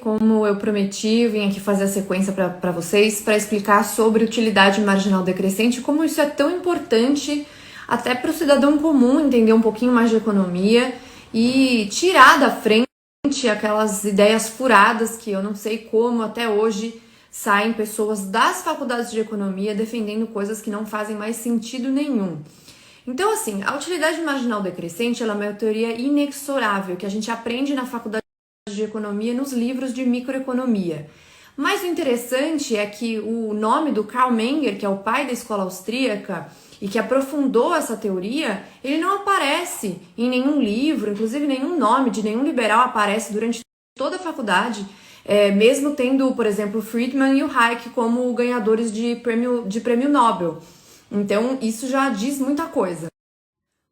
como eu prometi, eu vim aqui fazer a sequência para vocês para explicar sobre utilidade marginal decrescente, como isso é tão importante até para o cidadão comum entender um pouquinho mais de economia e tirar da frente aquelas ideias furadas que eu não sei como até hoje saem pessoas das faculdades de economia defendendo coisas que não fazem mais sentido nenhum. Então, assim, a utilidade marginal decrescente ela é uma teoria inexorável que a gente aprende na faculdade de economia nos livros de microeconomia. Mas o interessante é que o nome do Karl Menger, que é o pai da escola austríaca e que aprofundou essa teoria, ele não aparece em nenhum livro, inclusive nenhum nome de nenhum liberal aparece durante toda a faculdade, mesmo tendo, por exemplo, Friedman e o Hayek como ganhadores de prêmio Nobel. Então, isso já diz muita coisa.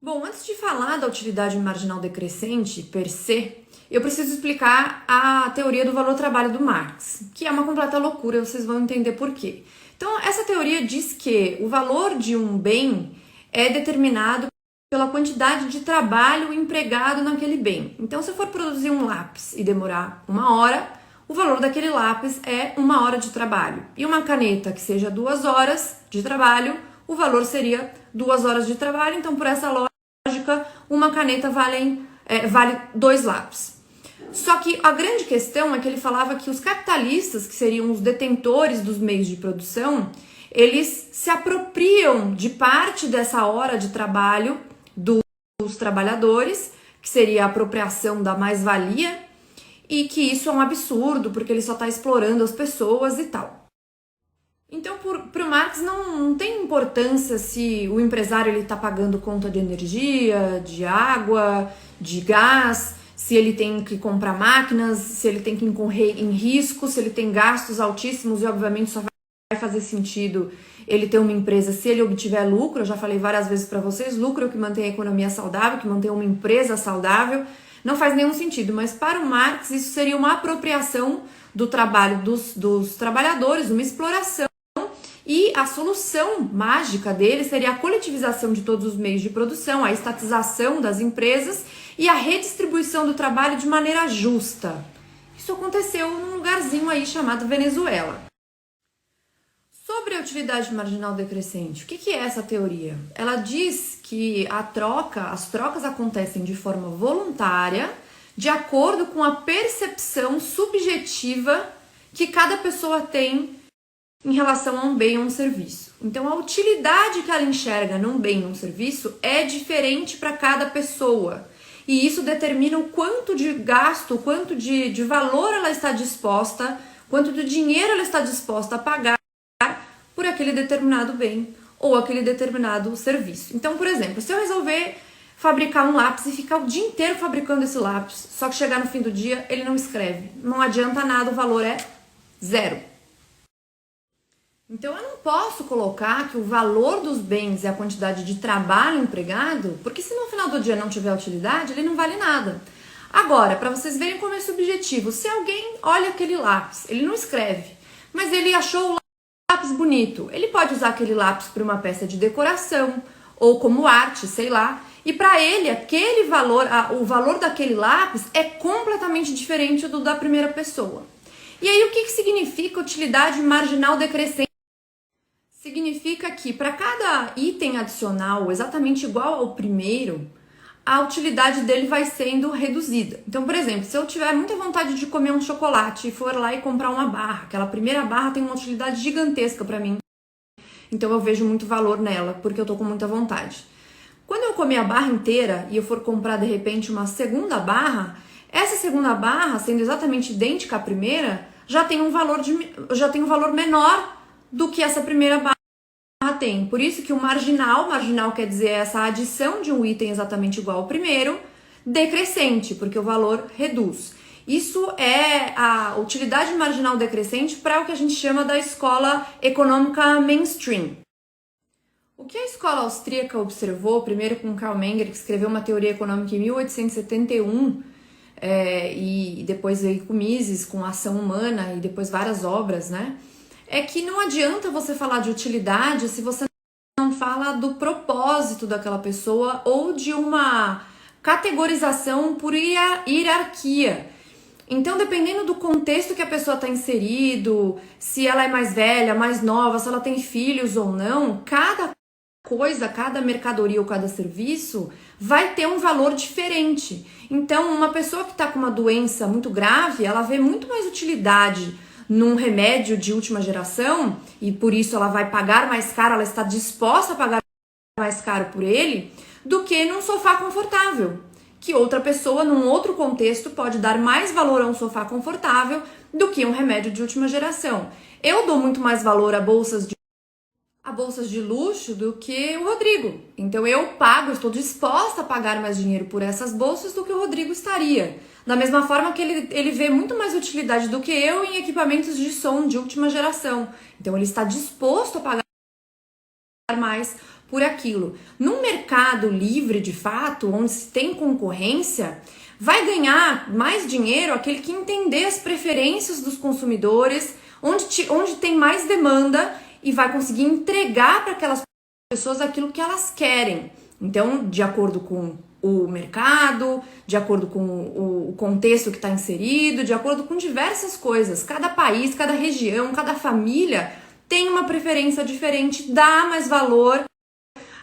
Bom, antes de falar da utilidade marginal decrescente, per se, eu preciso explicar a teoria do valor-trabalho do Marx, que é uma completa loucura, vocês vão entender por quê. Então, essa teoria diz que o valor de um bem é determinado pela quantidade de trabalho empregado naquele bem. Então, se eu for produzir um lápis e demorar 1 hora, o valor daquele lápis é 1 hora de trabalho. E uma caneta que seja 2 horas de trabalho, o valor seria 2 horas de trabalho. Então, por essa lógica, uma caneta vale 2 lápis. Só que a grande questão é que ele falava que os capitalistas, que seriam os detentores dos meios de produção, eles se apropriam de parte dessa hora de trabalho dos trabalhadores, que seria a apropriação da mais-valia, e que isso é um absurdo, porque ele só está explorando as pessoas e tal. Então, para o Marx, não tem importância se o empresário está pagando conta de energia, de água, de gás, se ele tem que comprar máquinas, se ele tem que incorrer em risco, se ele tem gastos altíssimos e, obviamente, só vai fazer sentido ele ter uma empresa se ele obtiver lucro. Eu já falei várias vezes para vocês, lucro é o que mantém a economia saudável, que mantém uma empresa saudável. Não faz nenhum sentido, mas para o Marx isso seria uma apropriação do trabalho dos trabalhadores, uma exploração. E a solução mágica dele seria a coletivização de todos os meios de produção, a estatização das empresas e a redistribuição do trabalho de maneira justa. Isso aconteceu num lugarzinho aí chamado Venezuela. Sobre a utilidade marginal decrescente, o que é essa teoria? Ela diz que as trocas acontecem de forma voluntária, de acordo com a percepção subjetiva que cada pessoa tem em relação a um bem ou um serviço. Então, a utilidade que ela enxerga num bem ou num serviço é diferente para cada pessoa. E isso determina o quanto de gasto, o quanto de valor ela está disposta, quanto de dinheiro ela está disposta a pagar por aquele determinado bem ou aquele determinado serviço. Então, por exemplo, se eu resolver fabricar um lápis e ficar o dia inteiro fabricando esse lápis, só que chegar no fim do dia ele não escreve, não adianta nada, o valor é 0. Então, eu não posso colocar que o valor dos bens é a quantidade de trabalho empregado, porque se no final do dia não tiver utilidade, ele não vale nada. Agora, para vocês verem como é subjetivo, se alguém olha aquele lápis, ele não escreve, mas ele achou o lápis bonito, ele pode usar aquele lápis para uma peça de decoração ou como arte, sei lá, e para ele aquele valor, o valor daquele lápis é completamente diferente do da primeira pessoa. E aí o que significa utilidade marginal decrescente? Significa que para cada item adicional exatamente igual ao primeiro, a utilidade dele vai sendo reduzida. Então, por exemplo, se eu tiver muita vontade de comer um chocolate e for lá e comprar uma barra, aquela primeira barra tem uma utilidade gigantesca para mim, então eu vejo muito valor nela, porque eu tô com muita vontade. Quando eu comer a barra inteira e eu for comprar de repente uma segunda barra, essa segunda barra, sendo exatamente idêntica à primeira, já tem um valor menor do que essa primeira barra tem. Por isso que o marginal quer dizer essa adição de um item exatamente igual ao primeiro, decrescente, porque o valor reduz. Isso é a utilidade marginal decrescente para o que a gente chama da escola econômica mainstream. O que a escola austríaca observou, primeiro com Karl Menger, que escreveu uma teoria econômica em 1871, e depois veio com Mises, com Ação Humana, e depois várias obras, né? É que não adianta você falar de utilidade se você não fala do propósito daquela pessoa ou de uma categorização por hierarquia. Então, dependendo do contexto que a pessoa está inserido, se ela é mais velha, mais nova, se ela tem filhos ou não, cada coisa, cada mercadoria ou cada serviço vai ter um valor diferente. Então, uma pessoa que está com uma doença muito grave, ela vê muito mais utilidade num remédio de última geração e por isso ela vai pagar mais caro, ela está disposta a pagar mais caro por ele, do que num sofá confortável. Que outra pessoa, num outro contexto, pode dar mais valor a um sofá confortável do que um remédio de última geração. Eu dou muito mais valor a bolsas de luxo do que o Rodrigo. Então eu estou disposta a pagar mais dinheiro por essas bolsas do que o Rodrigo estaria. Da mesma forma que ele vê muito mais utilidade do que eu em equipamentos de som de última geração. Então ele está disposto a pagar mais por aquilo. Num mercado livre de fato, onde se tem concorrência, vai ganhar mais dinheiro aquele que entender as preferências dos consumidores, onde tem mais demanda e vai conseguir entregar para aquelas pessoas aquilo que elas querem. Então, de acordo com o mercado, de acordo com o contexto que está inserido, de acordo com diversas coisas. Cada país, cada região, cada família tem uma preferência diferente, dá mais valor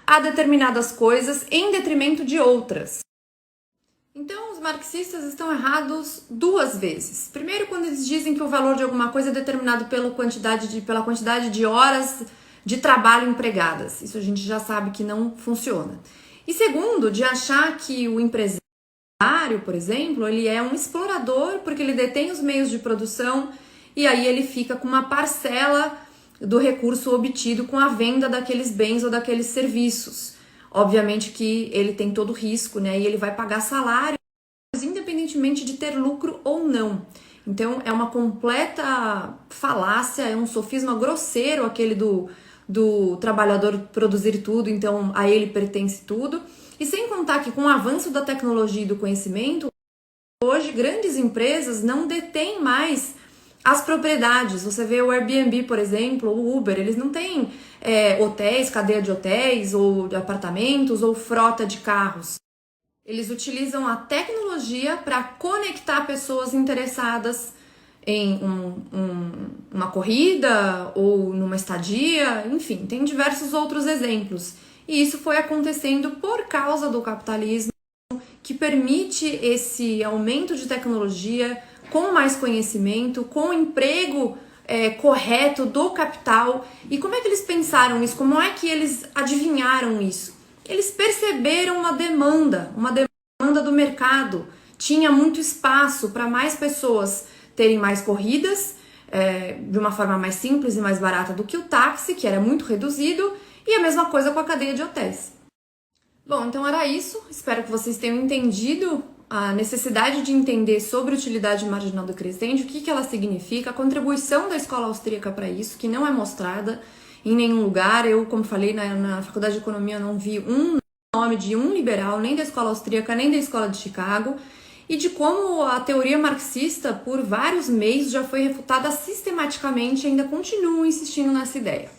a determinadas coisas em detrimento de outras. Então, os marxistas estão errados duas vezes. Primeiro, quando eles dizem que o valor de alguma coisa é determinado pela quantidade de horas de trabalho empregadas. Isso a gente já sabe que não funciona. E segundo, de achar que o empresário, por exemplo, ele é um explorador porque ele detém os meios de produção e aí ele fica com uma parcela do recurso obtido com a venda daqueles bens ou daqueles serviços. Obviamente que ele tem todo o risco, né? E ele vai pagar salário, independentemente de ter lucro ou não. Então, é uma completa falácia, é um sofisma grosseiro aquele do trabalhador produzir tudo, então a ele pertence tudo. E sem contar que com o avanço da tecnologia e do conhecimento, hoje grandes empresas não detêm mais as propriedades. Você vê o Airbnb, por exemplo, o Uber, eles não têm hotéis, cadeia de hotéis, ou de apartamentos, ou frota de carros. Eles utilizam a tecnologia para conectar pessoas interessadas em uma corrida ou numa estadia, enfim, tem diversos outros exemplos. E isso foi acontecendo por causa do capitalismo, que permite esse aumento de tecnologia, com mais conhecimento, com o emprego correto do capital. E como é que eles pensaram isso? Como é que eles adivinharam isso? Eles perceberam uma demanda do mercado. Tinha muito espaço para mais pessoas terem mais corridas, de uma forma mais simples e mais barata do que o táxi, que era muito reduzido, e a mesma coisa com a cadeia de hotéis. Bom, então era isso. Espero que vocês tenham entendido a necessidade de entender sobre utilidade marginal decrescente, o que ela significa, a contribuição da escola austríaca para isso, que não é mostrada em nenhum lugar. Eu, como falei, na faculdade de economia não vi um nome de um liberal, nem da escola austríaca, nem da escola de Chicago, e de como a teoria marxista, por vários meios, já foi refutada sistematicamente e ainda continuam insistindo nessa ideia.